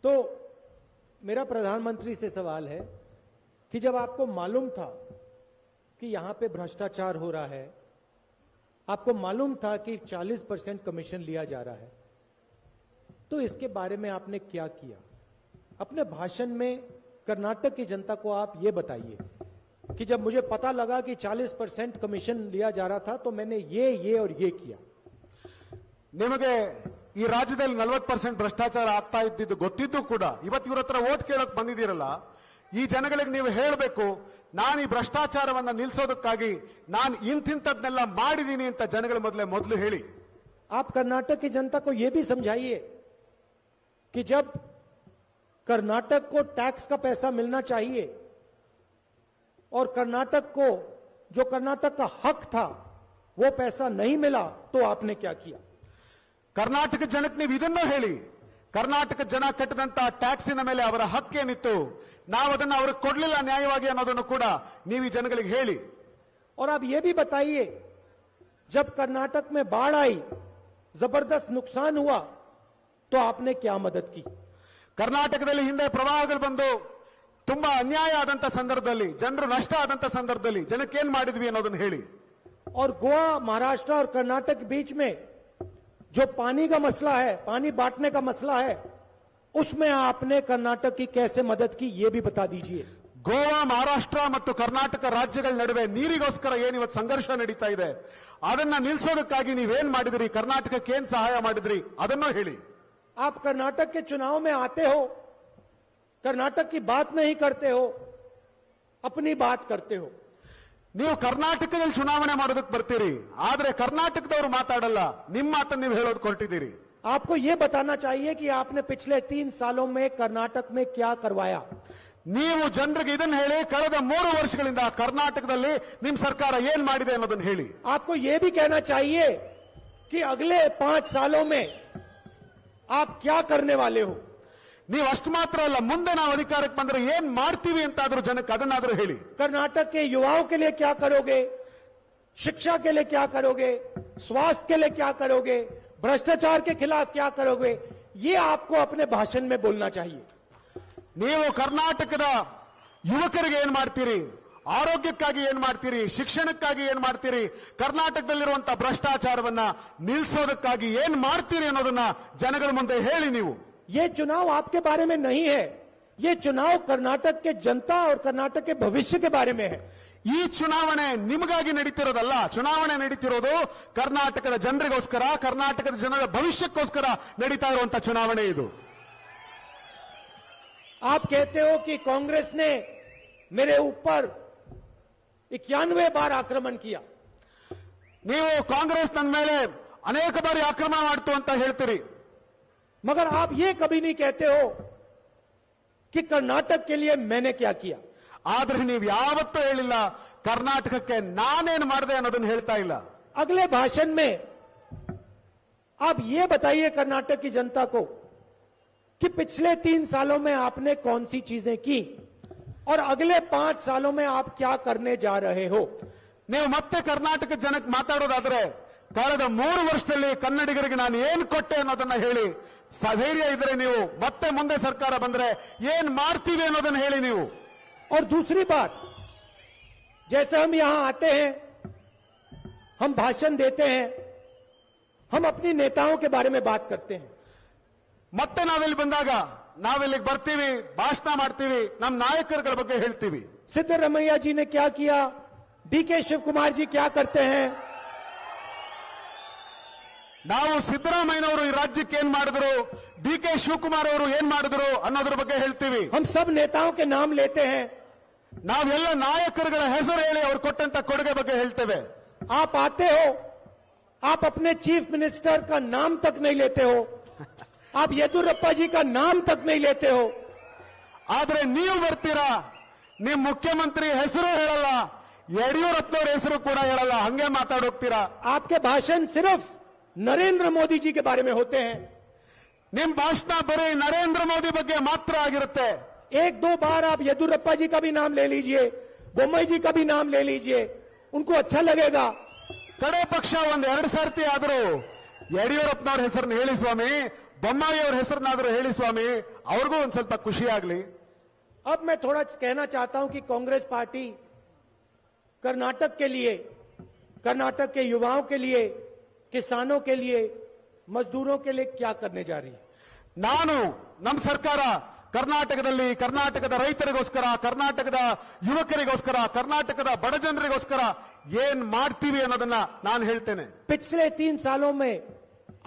तो मेरा प्रधानमंत्री से सवाल है कि जब आपको मालूम था कि यहां पे भ्रष्टाचार हो रहा है, आपको मालूम था कि 40% कमीशन लिया जा रहा है, तो इसके बारे में आपने क्या किया? अपने भाषण में कर्नाटक की जनता को आप ये बताइए कि जब मुझे पता लगा कि 40% कमीशन लिया जा रहा था तो मैंने ये और ये किया. ನಿಮಗೆ ಈ ರಾಜ್ಯದಲ್ಲಿ 40% ಭ್ರಷ್ಟಾಚಾರ ಆಗ್ತಾ ಇದ್ದಿದ್ದು ಗೊತ್ತಿದ್ದು ಕೂಡ ಇವತ್ತು ಇವ್ರ ಹತ್ರ ವೋಟ್ ಕೇಳಕ್ ಬಂದಿದ್ದೀರಲ್ಲ, ಈ ಜನಗಳಿಗೆ ನೀವು ಹೇಳಬೇಕು, ನಾನು ಈ ಭ್ರಷ್ಟಾಚಾರವನ್ನ ನಿಲ್ಲಿಸೋದಕ್ಕಾಗಿ ನಾನು ಇಂತಿಂತದ್ನೆಲ್ಲ ಮಾಡಿದೀನಿ ಅಂತ ಜನಗಳ ಮೊದಲು ಹೇಳಿ. आप कर्नाटक की जनता को यह भी समझाइए कि जब कर्नाटक को टैक्स का पैसा मिलना चाहिए और कर्नाटक को जो कर्नाटक का हक था वो पैसा नहीं मिला तो आपने क्या किया? ಕರ್ನಾಟಕ ಜನಕ್ಕೆ ನೀವು ಇದನ್ನು ಹೇಳಿ, ಕರ್ನಾಟಕ ಜನ ಕಟ್ಟಿದಂತ ಟ್ಯಾಕ್ಸಿನ ಮೇಲೆ ಅವರ ಹಕ್ಕೇನಿತ್ತು, ನಾವು ಅದನ್ನು ಅವ್ರಿಗೆ ಕೊಡ್ಲಿಲ್ಲ ನ್ಯಾಯವಾಗಿ ಅನ್ನೋದನ್ನು ಕೂಡ ನೀವು ಈ ಜನಗಳಿಗೆ ಹೇಳಿ. और आप ये भी बताइए जब कर्नाटक में बाढ़ आई, जबरदस्त नुकसान हुआ, तो आपने क्या मदद की? ಕರ್ನಾಟಕದಲ್ಲಿ ಹಿಂದೆ ಪ್ರವಾಹಗಳು ಬಂದು ತುಂಬಾ ಅನ್ಯಾಯ ಆದಂತ ಸಂದರ್ಭದಲ್ಲಿ, ಜನರು ನಷ್ಟ ಆದಂತ ಸಂದರ್ಭದಲ್ಲಿ ಜನಕ್ಕೆ ಏನ್ ಮಾಡಿದ್ವಿ ಅನ್ನೋದನ್ನ ಹೇಳಿ. और गोवा, महाराष्ट्र और कर्नाटक के बीच में जो पानी का मसला है, पानी बांटने का मसला है, उसमें आपने कर्नाटक की कैसे मदद की, ये भी बता दीजिए. ಗೋವಾ, ಮಹಾರಾಷ್ಟ್ರ ಮತ್ತು ಕರ್ನಾಟಕ ರಾಜ್ಯಗಳ ನಡುವೆ ನೀರಿಗೋಸ್ಕರ ಏನ್ ಇವತ್ತು ಸಂಘರ್ಷ ನಡೀತಾ ಇದೆ, ಅದನ್ನ ನಿಲ್ಸೋದಕ್ಕಾಗಿ ನೀವೇನ್ ಮಾಡಿದ್ರಿ, ಕರ್ನಾಟಕಕ್ಕೆ ಏನ್ ಸಹಾಯ ಮಾಡಿದ್ರಿ ಅದನ್ನು ಹೇಳಿ. आप कर्नाटक के चुनाव में आते हो, कर्नाटक की बात नहीं करते हो, अपनी बात करते हो. ನೀವು ಕರ್ನಾಟಕದಲ್ಲಿ ಚುನಾವಣೆ ಮಾಡೋದಕ್ಕೆ ಬರ್ತೀರಿ, ಆದ್ರೆ ಕರ್ನಾಟಕದವರು ಮಾತಾಡಲ್ಲ, ನಿಮ್ಮ ಮಾತನ್ನು ನೀವು ಹೇಳೋದು ಹೊರಟಿದ್ದೀರಿ. आपको यह बताना चाहिए कि आपने पिछले 3 सालों में कर्नाटक में क्या करवाया. ನೀವು ಜನರಿಗೆ ಇದನ್ನ ಹೇಳಿ, ಕಳೆದ 3 ವರ್ಷಗಳಿಂದ ಕರ್ನಾಟಕದಲ್ಲಿ ನಿಮ್ಮ ಸರ್ಕಾರ ಏನ್ ಮಾಡಿದೆ ಅನ್ನೋದನ್ನ ಹೇಳಿ. आपको यह भी कहना चाहिए कि अगले 5 सालों में आप क्या करने वाले हो. ನೀವು ಅಷ್ಟು ಮಾತ್ರ ಅಲ್ಲ, ಮುಂದೆ ನಾವು ಅಧಿಕಾರಕ್ಕೆ ಬಂದ್ರೆ ಏನ್ ಮಾಡ್ತೀವಿ ಅಂತಾದ್ರೂ ಜನಕ್ಕೆ ಅದನ್ನಾದ್ರೂ ಹೇಳಿ. कर्नाटक के युवाओं के लिए क्या करोगे, शिक्षा के लिए क्या करोगे, स्वास्थ्य के लिए क्या करोगे, भ्रष्टाचार के खिलाफ क्या करोगे, ये आपको अपने भाषण में बोलना चाहिए. ನೀವು ಕರ್ನಾಟಕದ ಯುವಕರಿಗೆ ಏನ್ ಮಾಡ್ತೀರಿ, ಆರೋಗ್ಯಕ್ಕಾಗಿ ಏನ್ ಮಾಡ್ತೀರಿ, ಶಿಕ್ಷಣಕ್ಕಾಗಿ ಏನ್ ಮಾಡ್ತೀರಿ, ಕರ್ನಾಟಕದಲ್ಲಿರುವಂತಹ ಭ್ರಷ್ಟಾಚಾರವನ್ನ ನಿಲ್ಲಿಸೋದಕ್ಕಾಗಿ ಏನ್ ಮಾಡ್ತೀರಿ ಅನ್ನೋದನ್ನ ಜನಗಳ ಮುಂದೆ ಹೇಳಿ. ನೀವು ये चुनाव आपके बारे में नहीं है, ये चुनाव कर्नाटक के जनता और कर्नाटक के भविष्य के बारे में है. ಈ ಚುನಾವಣೆ ನಿಮಗಾಗಿ ನಡೀತಿರೋದಲ್ಲ, ಚುನಾವಣೆ ನಡೀತಿರೋದು ಕರ್ನಾಟಕದ ಜನರಿಗೋಸ್ಕರ, ಕರ್ನಾಟಕದ ಜನರ ಭವಿಷ್ಯಕ್ಕೋಸ್ಕರ ನಡೀತಾ ಇರುವಂತ ಚುನಾವಣೆ ಇದು. आप कहते हो कि कांग्रेस ने मेरे ऊपर 91 बार आक्रमण किया. ನೀವು ಕಾಂಗ್ರೆಸ್ ನನ್ನ ಮೇಲೆ ಅನೇಕ ಬಾರಿ ಆಕ್ರಮಣ ಮಾಡ್ತು ಅಂತ ಹೇಳ್ತೀರಿ, मगर आप ये कभी नहीं कहते हो कि कर्नाटक के लिए मैंने क्या किया. ಆದ್ರೆ ನೀವು ಯಾವತ್ತೂ ಹೇಳಿಲ್ಲ ಕರ್ನಾಟಕಕ್ಕೆ ನಾನೇನು ಮಾಡಿದೆ ಅನ್ನೋದನ್ನ ಹೇಳ್ತಾ ಇಲ್ಲ. अगले भाषण में आप ये बताइए कर्नाटक की जनता को कि पिछले 3 सालों में आपने कौन सी चीजें की और अगले 5 सालों में आप क्या करने जा रहे हो. ನೀವು ಮತ್ತೆ ಕರ್ನಾಟಕ ಜನಕ್ಕೆ ಮಾತಾಡೋದಾದ್ರೆ ಕಳೆದ 3 ವರ್ಷದಲ್ಲಿ ಕನ್ನಡಿಗರಿಗೆ ನಾನು ಏನ್ ಕೊಟ್ಟೆ ಅನ್ನೋದನ್ನ ಹೇಳಿ. ಧೈರ್ಯ ಇದ್ರೆ ನೀವು ಮತ್ತೆ ಮುಂದೆ ಸರ್ಕಾರ ಬಂದ್ರೆ ಏನ್ ಮಾಡ್ತೀವಿ ಅನ್ನೋದನ್ನ ಹೇಳಿ ನೀವು. और दूसरी बात, जैसे हम यहां आते हैं, हम भाषण देते हैं, हम अपनी नेताओं के बारे में बात करते हैं. ಮತ್ತೆ ನಾವಿಲ್ಲಿ ಬಂದಾಗ ನಾವಿಲ್ಲಿಗೆ ಬರ್ತೀವಿ, ಭಾಷಣ ಮಾಡ್ತೀವಿ, ನಮ್ಮ ನಾಯಕರುಗಳ ಬಗ್ಗೆ ಹೇಳ್ತೀವಿ. सिद्धरमैया जी ने क्या किया, डीके शिव कुमार जी क्या करते हैं. ನಾವು ಸಿದ್ದರಾಮಯ್ಯನವರು ಈ ರಾಜ್ಯಕ್ಕೆ ಏನ್ ಮಾಡಿದ್ರು, ಡಿ.ಕೆ. ಶಿವಕುಮಾರ್ ಅವರು ಏನ್ ಮಾಡಿದ್ರು ಅನ್ನೋದ್ರ ಬಗ್ಗೆ ಹೇಳ್ತೀವಿ. हम सब नेताओं के नाम लेते हैं. ನಾವೆಲ್ಲ ನಾಯಕರುಗಳ ಹೆಸರು ಹೇಳಿ ಅವ್ರು ಕೊಟ್ಟಂತ ಕೊಡುಗೆ ಬಗ್ಗೆ ಹೇಳ್ತೇವೆ. आप आते हो, आप अपने चीफ मिनिस्टर का नाम तक नहीं लेते हो, आप येदुरप्पा जी का नाम तक नहीं लेते हो. ಆದ್ರೆ ನೀವು ಬರ್ತೀರಾ, ನಿಮ್ ಮುಖ್ಯಮಂತ್ರಿ ಹೆಸರು ಹೇಳಲ್ಲ, ಯಡಿಯೂರಪ್ಪನವ್ರ ಹೆಸರು ಕೂಡ ಹೇಳಲ್ಲ, ಹಂಗೆ ಮಾತಾಡೋಗ್ತೀರಾ. आपके भाषण सिर्फ नरेंद्र मोदी जी के बारे में होते हैं. ನಿಮ್ ಭಾಷಣ ಬರೀ ನರೇಂದ್ರ ಮೋದಿ ಬಗ್ಗೆ ಮಾತ್ರ ಆಗಿರುತ್ತೆ. 1-2 बार आप येदुरप्पा जी का भी नाम ले लीजिए, बोम्मई जी का भी नाम ले लीजिए, उनको अच्छा लगेगा. ಕಡೆ ಪಕ್ಷ 1-2 ಸರ್ತಿ ಆದರೂ ಯಡಿಯೂರಪ್ಪನವ್ರ ಹೆಸರನ್ನ ಹೇಳಿ ಸ್ವಾಮಿ, ಬೊಮ್ಮಾಯಿ ಅವ್ರ ಹೆಸರನ್ನಾದ್ರೂ ಹೇಳಿ ಸ್ವಾಮಿ, ಅವ್ರಿಗೂ ಒಂದ್ ಸ್ವಲ್ಪ ಖುಷಿ ಆಗ್ಲಿ. अब मैं थोड़ा कहना चाहता हूं कि कांग्रेस पार्टी कर्नाटक के लिए, कर्नाटक के युवाओं के लिए, किसानों के लिए, मजदूरों के लिए क्या करने जा रही है. ನಾನು ನಮ್ಮ ಸರ್ಕಾರ ಕರ್ನಾಟಕದಲ್ಲಿ ಕರ್ನಾಟಕದ ರೈತರಿಗೋಸ್ಕರ, ಕರ್ನಾಟಕದ ಯುವಕರಿಗೋಸ್ಕರ, ಕರ್ನಾಟಕದ ಬಡ ಜನರಿಗೋಸ್ಕರ ಏನ್ ಮಾಡ್ತೀವಿ ಅನ್ನೋದನ್ನ ನಾನು ಹೇಳ್ತೇನೆ. पिछले 3 सालों में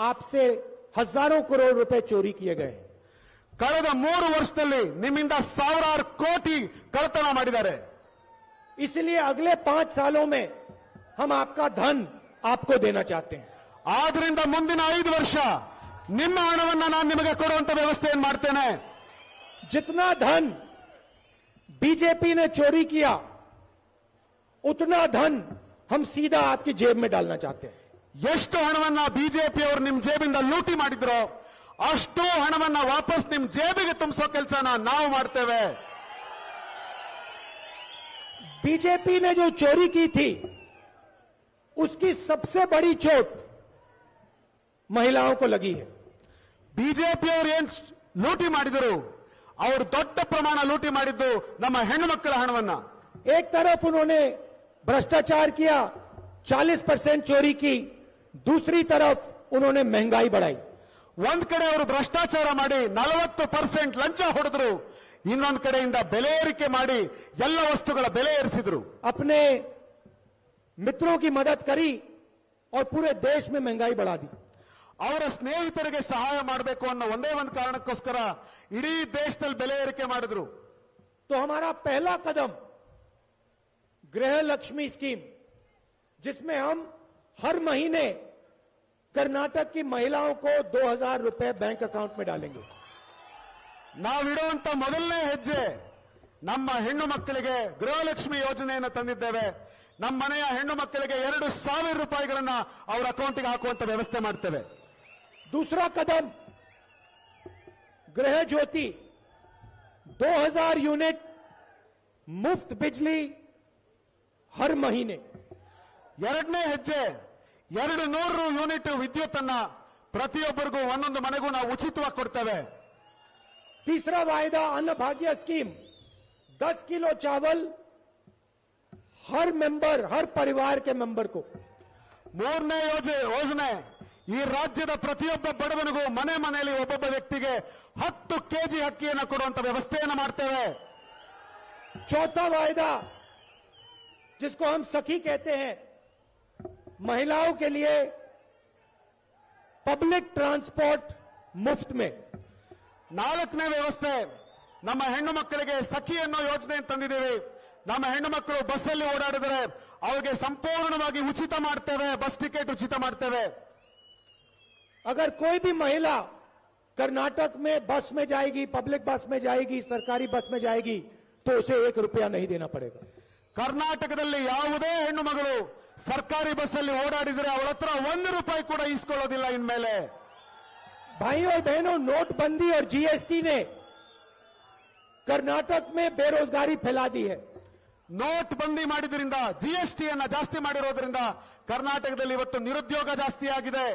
आपसे हजारों करोड़ रुपए चोरी किए गए. ಕಳೆದ 3 ವರ್ಷದಲ್ಲಿ ನಿಮ್ಮಿಂದ ಸಾವಿರಾರು ಕೋಟಿ ಕಳ್ಳತನ ಮಾಡಿದ್ದಾರೆ. इसलिए अगले 5 सालों में हम आपका धन आपको देना चाहते हैं. ಆದ್ರಿಂದ ಮುಂದಿನ 5 ವರ್ಷ ನಿಮ್ಮ ಹಣವನ್ನ ನಾನು ನಿಮಗೆ ಕೊಡುವಂತ ವ್ಯವಸ್ಥೆಯನ್ನು ಮಾಡ್ತೇನೆ. जितना धन बीजेपी ने चोरी किया, उतना धन हम सीधा आपकी जेब में डालना चाहते हैं. ಎಷ್ಟು ಹಣವನ್ನ ಬಿಜೆಪಿ ಅವರು ನಿಮ್ ಜೇಬಿಂದ ಲೂಟಿ ಮಾಡಿದ್ರೋ ಅಷ್ಟು ಹಣವನ್ನ ವಾಪಸ್ ನಿಮ್ ಜೇಬಿಗೆ ತುಂಬಿಸೋ ಕೆಲಸನ ನಾವು ಮಾಡ್ತೇವೆ. बीजेपी ने जो चोरी की थी, उसकी सबसे बड़ी चोट महिलाओं को लगी है. ಬಿಜೆಪಿ ಅವರು ಏನ್ ಲೂಟಿ ಮಾಡಿದರು, ಅವರು ದೊಡ್ಡ ಪ್ರಮಾಣ ಲೂಟಿ ಮಾಡಿದ್ದು ನಮ್ಮ ಹೆಣ್ಣು ಮಕ್ಕಳ ಹಣವನ್ನ. एक तरफ उन्होंने भ्रष्टाचार किया, 40% चोरी की, दूसरी तरफ उन्होंने महंगाई बढ़ाई. ಒಂದ್ ಕಡೆ ಅವರು ಭ್ರಷ್ಟಾಚಾರ ಮಾಡಿ 40% ಲಂಚ ಹೊಡೆದ್ರು, ಇನ್ನೊಂದ್ ಕಡೆಯಿಂದ ಬೆಲೆ ಏರಿಕೆ ಮಾಡಿ ಎಲ್ಲ ವಸ್ತುಗಳ ಬೆಲೆ ಏರಿಸಿದ್ರು. अपने मित्रों की मदद करी और पूरे देश में महंगाई बढ़ा दी. ಅವರ ಸ್ನೇಹಿತರಿಗೆ ಸಹಾಯ ಮಾಡಬೇಕು ಅನ್ನೋ ಒಂದೇ ಒಂದು ಕಾರಣಕ್ಕೋಸ್ಕರ ಇಡೀ ದೇಶದಲ್ಲಿ ಬೆಲೆ ಏರಿಕೆ ಮಾಡಿದ್ರು. तो हमारा पहला कदम गृह लक्ष्मी स्कीम, जिसमें हम हर महीने कर्नाटक की महिलाओं को 2000 रुपए बैंक अकाउंट में डालेंगे. ನಾವಿಡುವಂತ ಮೊದಲನೇ ಹೆಜ್ಜೆ ನಮ್ಮ ಹೆಣ್ಣು ಮಕ್ಕಳಿಗೆ ಗೃಹಲಕ್ಷ್ಮಿ ಯೋಜನೆಯನ್ನು ತಂದಿದ್ದೇವೆ. ನಮ್ಮ ಮನೆಯ ಹೆಣ್ಣು ಮಕ್ಕಳಿಗೆ 2000 ರೂಪಾಯಿಗಳನ್ನ ಅವರ ಅಕೌಂಟ್ಗೆ ಹಾಕುವಂತ ವ್ಯವಸ್ಥೆ ಮಾಡ್ತೇವೆ. दूसरा कदम गृह ज्योति, 2000 यूनिट मुफ्त बिजली हर महीने. ಎರಡನೇ ಹೆಜ್ಜೆ 200 ಯೂನಿಟ್ ವಿದ್ಯುತ್ ಅನ್ನ ಪ್ರತಿಯೊಬ್ಬರಿಗೂ ಒಂದೊಂದು ಮನೆಗೂ ನಾವು ಉಚಿತವಾಗಿ ಕೊಡ್ತೇವೆ. तीसरा वायदा अन्न भाग्य स्कीम, 10 किलो चावल हर मेंबर, हर परिवार के मेंबर को. ಮೂರನೇ ಯೋಜನೆ ಈ ರಾಜ್ಯದ ಪ್ರತಿಯೊಬ್ಬ ಬಡವನಿಗೂ ಮನೆ ಮನೆಯಲ್ಲಿ ಒಬ್ಬೊಬ್ಬ ವ್ಯಕ್ತಿಗೆ 10 ಕೆಜಿ ಅಕ್ಕಿಯನ್ನು ಕೊಡುವಂತ ವ್ಯವಸ್ಥೆಯನ್ನು ಮಾಡ್ತೇವೆ. चौथा वायदा, जिसको हम सखी कहते हैं, महिलाओं के लिए पब्लिक ट्रांसपोर्ट मुफ्त में. ನಾಲ್ಕನೇ ವ್ಯವಸ್ಥೆ ನಮ್ಮ ಹೆಣ್ಣು ಮಕ್ಕಳಿಗೆ ಸಖಿ ಅನ್ನೋ ಯೋಜನೆ ತಂದಿದ್ದೀವಿ. ನಮ್ಮ ಹೆಣ್ಣು ಮಕ್ಕಳು ಬಸ್ಸಲ್ಲಿ ಓಡಾಡಿದರೆ ಅವರಿಗೆ ಸಂಪೂರ್ಣವಾಗಿ ಉಚಿತ ಮಾಡ್ತೇವೆ, ಬಸ್ ಟಿಕೆಟ್ ಉಚಿತ ಮಾಡ್ತೇವೆ. अगर कोई भी महिला कर्नाटक में बस में जाएगी, पब्लिक बस में जाएगी, सरकारी बस में जाएगी, तो उसे 1 रुपया नहीं देना पड़ेगा. ಕರ್ನಾಟಕದಲ್ಲಿ ಯಾವುದೇ ಹೆಣ್ಣು ಮಗಳು ಸರ್ಕಾರಿ ಬಸ್ಸಲ್ಲಿ ಓಡಾಡಿದರೆ ಅವಳ ಹತ್ರ 1 ರೂಪಾಯಿ ಕೂಡ ಇಸ್ಕೊಳ್ಳೋದಿಲ್ಲ ಇನ್ಮೇಲೆ. भाई और बहनों, नोटबंदी और जीएसटी ने कर्नाटक में बेरोजगारी फैला दी है. ನೋಟ್ ಬಂದಿ ಮಾಡಿದ್ರಿಂದ, ಜಿಎಸ್ಟಿಯನ್ನ ಜಾಸ್ತಿ ಮಾಡಿರೋದ್ರಿಂದ ಕರ್ನಾಟಕದಲ್ಲಿ ಇವತ್ತು ನಿರುದ್ಯೋಗ ಜಾಸ್ತಿ ಆಗಿದೆ.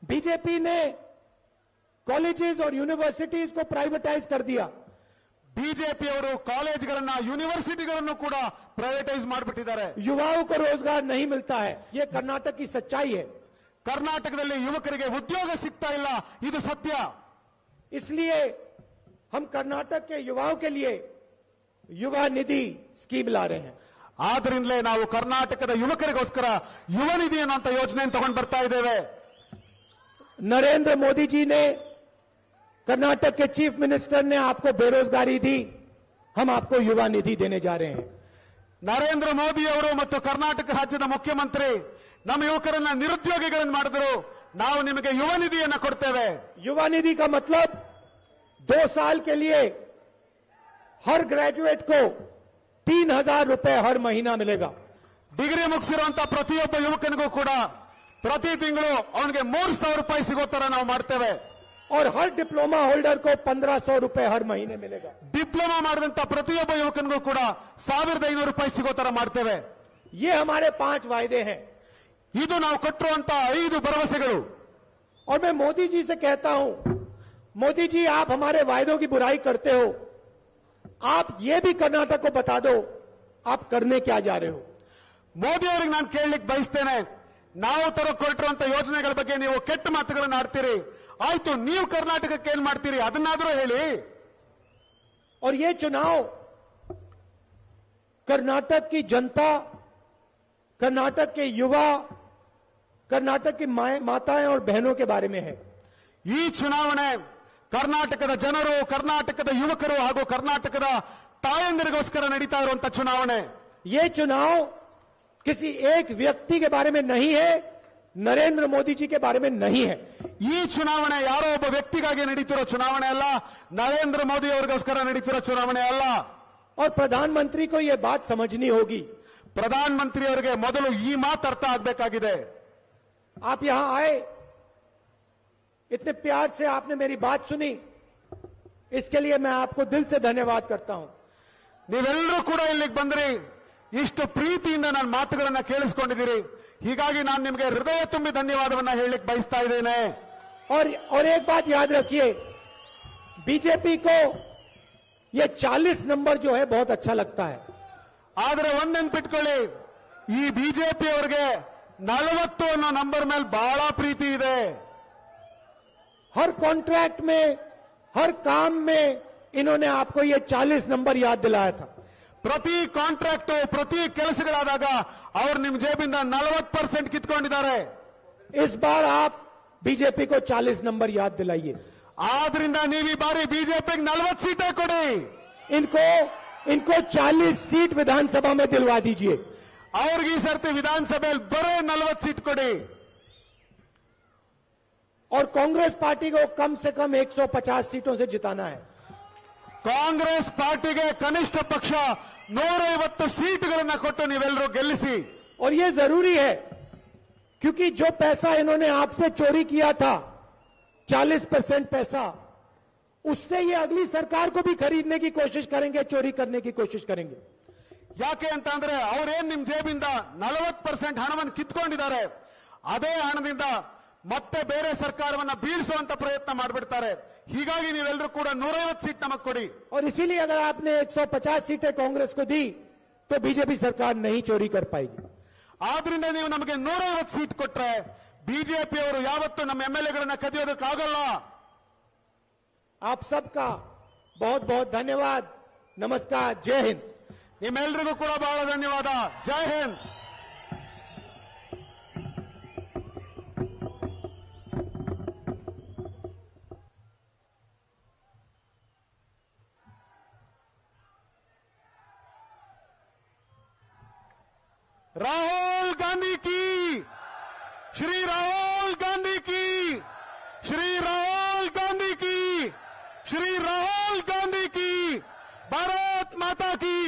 बीजेपी ने कॉलेजेस और यूनिवर्सिटीज को प्राइवेटाइज कर दिया. ಬಿಜೆಪಿ ಅವರು ಕಾಲೇಜ್ಗಳನ್ನ, ಯೂನಿವರ್ಸಿಟಿಗಳನ್ನು ಕೂಡ ಪ್ರೈವೇಟೈಸ್ ಮಾಡಿಬಿಟ್ಟಿದ್ದಾರೆ. युवाओं को रोजगार नहीं मिलता है, ये कर्नाटक की सच्चाई है. ಕರ್ನಾಟಕದಲ್ಲಿ ಯುವಕರಿಗೆ ಉದ್ಯೋಗ ಸಿಗ್ತಾ ಇಲ್ಲ, ಇದು ಸತ್ಯ. इसलिए हम कर्नाटक के युवाओं के लिए युवा निधि स्कीम ला रहे हैं. ಆದ್ರಿಂದಲೇ ನಾವು ಕರ್ನಾಟಕದ ಯುವಕರಿಗೋಸ್ಕರ ಯುವ ನಿಧಿ ಅನ್ನುವಂತ ಯೋಜನೆಯನ್ನು ತಗೊಂಡು ಬರ್ತಾ ಇದ್ದೇವೆ. नरेंद्र मोदी जी ने, कर्नाटक के चीफ मिनिस्टर ने आपको बेरोजगारी दी, हम आपको युवा निधि देने जा रहे हैं. ನರೇಂದ್ರ ಮೋದಿ ಅವರು ಮತ್ತು ಕರ್ನಾಟಕ ರಾಜ್ಯದ ಮುಖ್ಯಮಂತ್ರಿ ನಮ್ಮ ಯುವಕರನ್ನ ನಿರುದ್ಯೋಗಿಗಳನ್ನು ಮಾಡಿದ್ರು, ನಾವು ನಿಮಗೆ ಯುವ ನಿಧಿಯನ್ನ ಕೊಡ್ತೇವೆ. युवा निधि का मतलब 2 साल के लिए हर ग्रेजुएट को 3000 रुपए हर महीना मिलेगा. ಡಿಗ್ರಿ ಮುಗಿಸಿರುವಂತ ಪ್ರತಿಯೊಬ್ಬ ಯುವಕನಿಗೂ ಕೂಡ ಪ್ರತಿ ತಿಂಗಳು ಅವನಿಗೆ 3000 ರೂಪಾಯಿ ಸಿಗೋ ತರ ನಾವು ಮಾಡ್ತೇವೆ. और हर डिप्लोमा होल्डर को 1500 रुपए हर महीने मिलेगा. ಡಿಪ್ಲೊಮಾ ಮಾಡಿದಂತ ಪ್ರತಿಯೊಬ್ಬ ಯುವಕನಿಗೂ ಕೂಡ 1500 ರೂಪಾಯಿ ಸಿಗೋ ತರ ಮಾಡ್ತೇವೆ. ये हमारे 5 वायदे हैं. ಇದು ನಾವು ಕೊಟ್ಟಿರುವಂತ 5 ಭರವಸೆಗಳು. और मैं मोदी जी से कहता हूं, मोदी जी आप हमारे वायदों की बुराई करते हो, आप ये भी कर्नाटक को बता दो आप करने क्या जा रहे हो। ಮೋದಿ ಅವರಿಗೆ ನಾನು ಕೇಳಲಿಕ್ಕೆ ಬಯಸ್ತೇನೆ, ನಾವು ಹೊರಟಿರುವಂತ ಯೋಜನೆಗಳ ಬಗ್ಗೆ ನೀವು ಕೆಟ್ಟ ಮಾತುಗಳನ್ನು ಆಡ್ತೀರಿ, ಆಯ್ತು ನೀವು ಕರ್ನಾಟಕಕ್ಕೆ ಏನ್ ಮಾಡ್ತೀರಿ ಅದನ್ನಾದ್ರೂ ಹೇಳಿ। और ये चुनाव कर्नाटक की जनता, कर्नाटक के युवा, कर्नाटक की माताएं और बहनों के बारे में है। ಈ ಚುನಾವಣೆ ಕರ್ನಾಟಕದ ಜನರು, ಕರ್ನಾಟಕದ ಯುವಕರು ಹಾಗೂ ಕರ್ನಾಟಕದ ತಾಯಂದಿರಿಗೋಸ್ಕರ ನಡೀತಾ ಇರುವಂತ ಚುನಾವಣೆ। ये चुनाव किसी एक व्यक्ति के बारे में नहीं है, नरेंद्र मोदी जी के बारे में नहीं है। ಈ ಚುನಾವಣೆ ಯಾರೋ ಒಬ್ಬ ವ್ಯಕ್ತಿಗಾಗಿ ನಡೀತಿರೋ ಚುನಾವಣೆ ಅಲ್ಲ, ನರೇಂದ್ರ ಮೋದಿ ಅವರಿಗೋಸ್ಕರ ನಡೀತಿರೋ ಚುನಾವಣೆ ಅಲ್ಲ। और प्रधानमंत्री को यह बात समझनी होगी। ಪ್ರಧಾನಮಂತ್ರಿ ಅವರಿಗೆ ಮೊದಲು ಈ ಮಾತು ಅರ್ಥ ಆಗಬೇಕಾಗಿದೆ। आप यहां आए, इतने प्यार से आपने मेरी बात सुनी, इसके लिए मैं आपको दिल से धन्यवाद करता हूं। ನೀವೆಲ್ಲರೂ ಕೂಡ ಇಲ್ಲಿಗೆ ಬಂದ್ರಿ, ಇಷ್ಟು ಪ್ರೀತಿಯಿಂದ ನನ್ನ ಮಾತುಗಳನ್ನ ಕೇಳಿಸ್ಕೊಂಡಿದ್ದೀರಿ, ಹೀಗಾಗಿ ನಾನು ನಿಮಗೆ ಹೃದಯ ತುಂಬಿ ಧನ್ಯವಾದವನ್ನ ಹೇಳಲಿಕ್ಕೆ ಬಯಸ್ತಾ ಇದ್ದೇನೆ। और एक बात याद रखिए, बीजेपी को ये 40 नंबर जो है बहुत अच्छा लगता है। ಆದ್ರೆ ಒಂದ್ ನೆನ್ಪಿಟ್ಕೊಳ್ಳಿ, ಈ ಬಿಜೆಪಿ ಅವರಿಗೆ 40 ಅನ್ನೋ ನಂಬರ್ ಮೇಲೆ ಬಹಳ ಪ್ರೀತಿ ಇದೆ। हर कॉन्ट्रैक्ट में, हर काम में इन्होंने आपको ये 40 नंबर याद दिलाया था। ಪ್ರತಿ ಕಾಂಟ್ರಾಕ್ಟ್, ಪ್ರತಿ ಕೆಲಸಗಳಾದಾಗ ಅವರು ನಿಮ್ ಜೇಬಿಂದ 40% ಕಿತ್ಕೊಂಡಿದ್ದಾರೆ। इस बार आप बीजेपी को 40 नंबर याद दिलाइए। ಆದ್ರಿಂದ ನೀವು ಈ ಬಾರಿ ಬಿಜೆಪಿಗೆ 40 ಸೀಟೇ ಕೊಡಿ। इनको 40 सीट विधानसभा में दिलवा दीजिए। ಅವ್ರಿಗೆ ಈ ಸರ್ತಿ ವಿಧಾನಸಭೆಯಲ್ಲಿ ಬರೀ 40 ಸೀಟ್ ಕೊಡಿ। और कांग्रेस पार्टी को कम से कम 150 सीटों से जिताना है। ಕಾಂಗ್ರೆಸ್ ಪಾರ್ಟಿಗೆ ಕನಿಷ್ಠ ಪಕ್ಷ 150 ಸೀಟ್ಗಳನ್ನ ಕೊಟ್ಟು ನೀವೆಲ್ಲರೂ ಗೆಲ್ಲಿಸಿ। और ये जरूरी है, क्योंकि जो पैसा इन्होंने आपसे चोरी किया था, 40% पैसा, उससे ये अगली सरकार को भी खरीदने की कोशिश करेंगे, चोरी करने की कोशिश करेंगे। ಯಾಕೆ ಅಂತ ಅಂದ್ರೆ ಅವರೇನ್ ನಿಮ್ ಜೇಬಿಂದ 40% ಹಣವನ್ನು ಕಿತ್ಕೊಂಡಿದ್ದಾರೆ, ಅದೇ ಹಣದಿಂದ ಮತ್ತೆ ಬೇರೆ ಸರ್ಕಾರವನ್ನ ಬೀಳಿಸುವಂತ ಪ್ರಯತ್ನ ಮಾಡಿಬಿಡ್ತಾರೆ। ಹೀಗಾಗಿ ನೀವೆಲ್ಲರೂ ಕೂಡ 150 ಸೀಟ್ ನಮಗೆ ಕೊಡಿ। और इसीलिए अगर आपने 150 सीटें कांग्रेस को दी तो बीजेपी सरकार नहीं चोरी कर पाएगी। ಆದ್ರಿಂದ ನೀವು ನಮಗೆ 150 ಸೀಟ್ ಕೊಟ್ರೆ ಬಿಜೆಪಿ ಅವರು ಯಾವತ್ತೂ ನಮ್ಮ ಎಂಎಲ್ಎಗಳನ್ನ ಕದಿಯೋದಕ್ಕಾಗಲ್ಲ। आप सबका बहुत बहुत धन्यवाद, नमस्कार, जय हिंद। ನಿಮ್ಮೆಲ್ಲರಿಗೂ ಕೂಡ ಬಹಳ ಧನ್ಯವಾದ, ಜೈ ಹಿಂದ್। राहुल गांधी की, श्री राहुल गांधी की, श्री राहुल गांधी की, श्री राहुल गांधी की, भारत माता की।